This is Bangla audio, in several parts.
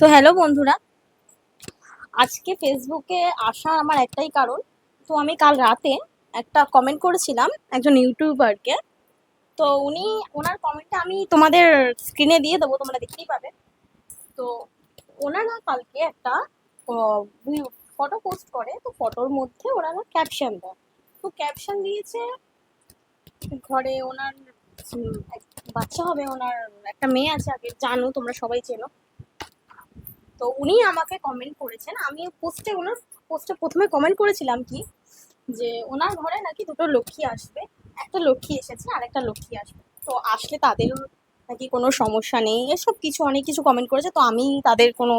তো হ্যালো বন্ধুরা, আজকে ফেসবুকে আসা আমার একটাই কারণ। তো আমি কাল রাতে একটা কমেন্ট করেছিলাম একজন ইউটিউবারকে। তো ওনার কমেন্টটা আমি তোমাদের স্ক্রিনে দিয়ে দেবো, তোমরা দেখতেই পাবে। তো ওনারা কালকে একটা ফটো পোস্ট করে, তো ফটোর মধ্যে ওনারা ক্যাপশন দেয়। তো ক্যাপশন দিয়েছে, ঘরে ওনার এক বাচ্চা হবে, ওনার একটা মেয়ে আছে, আগে জানো, তোমরা সবাই চেনো। তো উনি আমাকে কমেন্ট করেছেন, আমি ওনার পোস্টে প্রথমে কমেন্ট করেছিলাম কি, যে ওনার ঘরে নাকি দুটো লক্ষ্মী আসবে, একটা লক্ষ্মী এসেছে আর একটা লক্ষ্মী আসবে, তো আসলে তাদের নাকি কোনো সমস্যা নেই, এসব কিছু অনেক কিছু কমেন্ট করেছে। তো আমি তাদের কোনো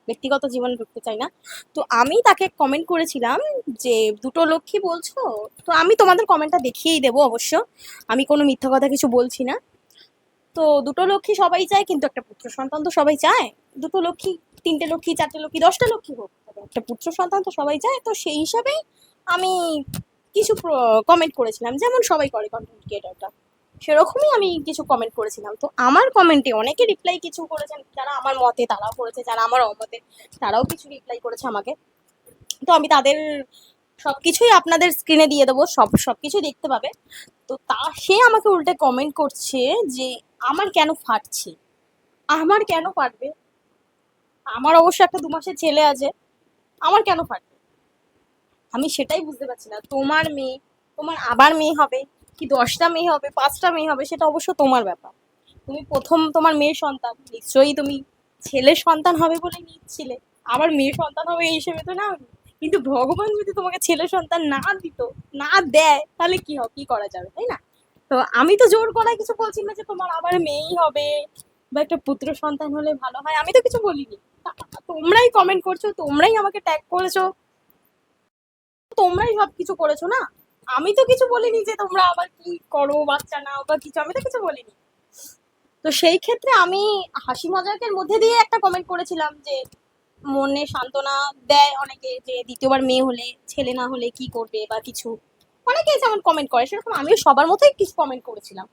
ব্যক্তিগত জীবনে ঢুকতে চাই না। তো আমি তাকে কমেন্ট করেছিলাম যে দুটো লক্ষ্মী বলছো, তো আমি তোমাদের কমেন্টটা দেখিয়েই দেবো অবশ্য, আমি কোনো মিথ্যা কথা কিছু বলছি না। তো দুটো লক্ষ্মী সবাই চায়, কিন্তু একটা পুত্র সন্তান তো সবাই চায়। দুটো লক্ষ্মী, তিনটে লক্ষ্মী, চারটে লক্ষ্মী, 10টা লক্ষ্মী হোক, তবে একটা পুত্র সন্তান তো সবাই চায়। তো সেই হিসাবেই আমি কিছু কমেন্ট করেছিলাম, যেমন সবাই করে কন্টেন্ট ক্রিয়েটরটা, সেরকমই আমি কিছু কমেন্ট করেছিলাম। তো আমার কমেন্টে অনেকে রিপ্লাই কিছু করেছেন, যারা আমার মতে তারাও করেছে, যারা আমার অমতে তারাও কিছু রিপ্লাই করেছে আমাকে। তো আমি তাদের সবকিছুই আপনাদের স্ক্রিনে দিয়ে দেবো, সবকিছুই দেখতে পাবে। তো সে আমাকে উল্টে কমেন্ট করছে যে আমার কেন ফাটছে, আমার কেন ফাটবে, আমার অবশ্য একটা 2 মাসের ছেলে আছে, আমার কেন ফাটবে। আমি সেটাই বুঝতে পারছি না। তোমার মেয়ে, তোমার আবার মেয়ে হবে, কি 10টা মেয়ে হবে, 5টা মেয়ে হবে, সেটা অবশ্য তোমার ব্যাপার। তুমি প্রথম তোমার মেয়ের সন্তান, নিশ্চয়ই তুমি ছেলের সন্তান হবে বলে নিচ্ছিলে, আবার মেয়ে সন্তান হবে এই হিসেবে তো না। কিন্তু ভগবান যদি তোমাকে ছেলে সন্তান না দিত, না দেয়, তাহলে কি করা যাবে, তাই না? তো আমি তো জোর করায় কিছু বলছি না যে তোমার আবার মেয়েই হবে বা একটা পুত্র সন্তান হলে ভালো হয়, আমি তো কিছু বলিনি। তোমরাই কমেন্ট করছো, তোমরাই আমাকে ট্যাগ করেছো, তোমরাই সব কিছু করেছো না। আমি তো কিছু বলিনি যে তোমরা আবার কি করো, বাচ্চা নাও বা কিছু, আমি তো কিছু বলিনি। তো সেই ক্ষেত্রে আমি হাসি মজাকের মধ্যে দিয়ে একটা কমেন্ট করেছিলাম যে মনে সান্ত্বনা দেয় অনেকে, যে দ্বিতীয়বার মেয়ে হলে, ছেলে না হলে কি করবে বা কিছু, অনেকেই যেমন কমেন্ট করে, সেরকম আমিও সবার মতোই কিছু কমেন্ট করেছিলাম।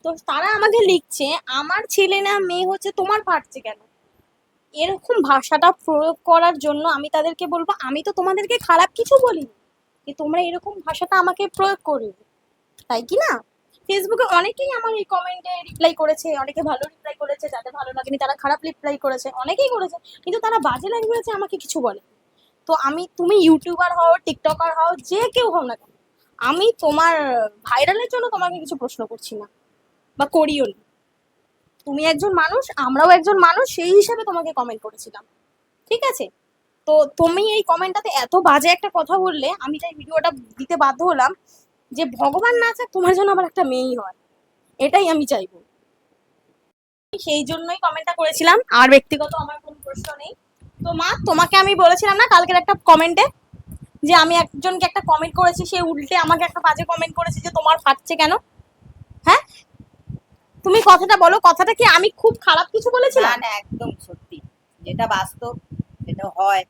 তো তারা আমাকে লিখছে আমার ছেলে না মেয়ে হচ্ছে, তোমার ফাটছে কেন, এরকম ভাষাটা প্রয়োগ করার জন্য আমি তাদেরকে বলবো, আমি তো তোমাদেরকে খারাপ কিছু বলিনি, যে তোমরা এরকম ভাষাটা আমাকে প্রয়োগ করবে, তাই কি না? ফেসবুকে অনেকেই আমার এই কমেন্টে রিপ্লাই করেছে, অনেকে ভালো রিপ্লাই করেছে, যাদের ভালো লাগেনি তারা খারাপ রিপ্লাই করেছে, অনেকেই করেছে, কিন্তু তারা বাজে ল্যাঙ্গুয়েজে আমাকে কিছু বলে। তো তুমি ইউটিউবার হও, টিকটকার হও, যে কেউ হও না কেন, আমি তোমার ভাইরালের জন্য তোমাকে কিছু প্রশ্ন করছি না বা করিও নি। তুমি একজন মানুষ, আমরাও একজন মানুষ, সেই হিসাবে তোমাকে কমেন্ট করেছিলাম, ঠিক আছে? তো তুমি এই কমেন্টটাতে এত বাজে একটা কথা বললে, আমি তাই ভিডিওটা দিতে বাধ্য হলাম, যে ভগবান না চাক তোমার জন্য আবার একটা মেয়েই হয়, এটাই আমি চাইবো। সেই জন্যই কমেন্টটা করেছিলাম, আর ব্যক্তিগত আমার কোনো প্রশ্ন নেই। তো মা, তোমাকে আমি বলেছিলাম না কালকের একটা কমেন্টে, যে আমি একজনকে একটা কমেন্ট করেছি, সে উল্টে আমাকে একটা বাজে কমেন্ট করেছে যে তোমার ফাটছে কেন। হ্যাঁ, তুমি কথাটা বলো, কথাটা কি আমি খুব খারাপ কিছু বলেছিলাম? না, একদম সত্যি, যেটা বাস্তব, যেটা হয়,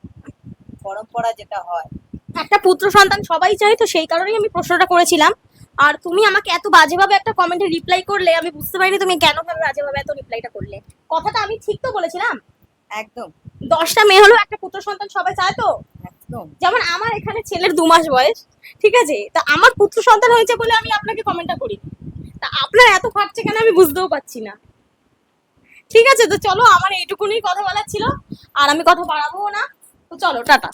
পরম্পরা যেটা হয়। একটা পুত্র সন্তান সবাই চায়, তো সেই কারণেই আমি প্রশ্নটা করেছিলাম। আর তুমি আমাকে এত বাজেভাবে একটা কমেন্টে রিপ্লাই করলে, আমি বুঝতে পারিনি তুমি কেন ভাবে বাজেভাবে এত রিপ্লাইটা করলে। কথাটা আমি ঠিক তো বলেছিলাম? একদম 10টা মেয়ে হলো, একটা পুত্র সন্তান সবাই চায় তো। একদম যেমন আমার এখানে ছেলের 2 মাস বয়স, ঠিক আছে, তা আমার পুত্র সন্তান হয়েছে বলে আমি আপনাকে কমেন্টটা করি, তা আপনার এত ফাটছে কেন আমি বুঝতেও পারছি না। ঠিক আছে, তো চলো, আমার এইটুকুনি কথা বলার ছিল, আর আমি কথা বাড়াবো না। তো চলো, টাটা।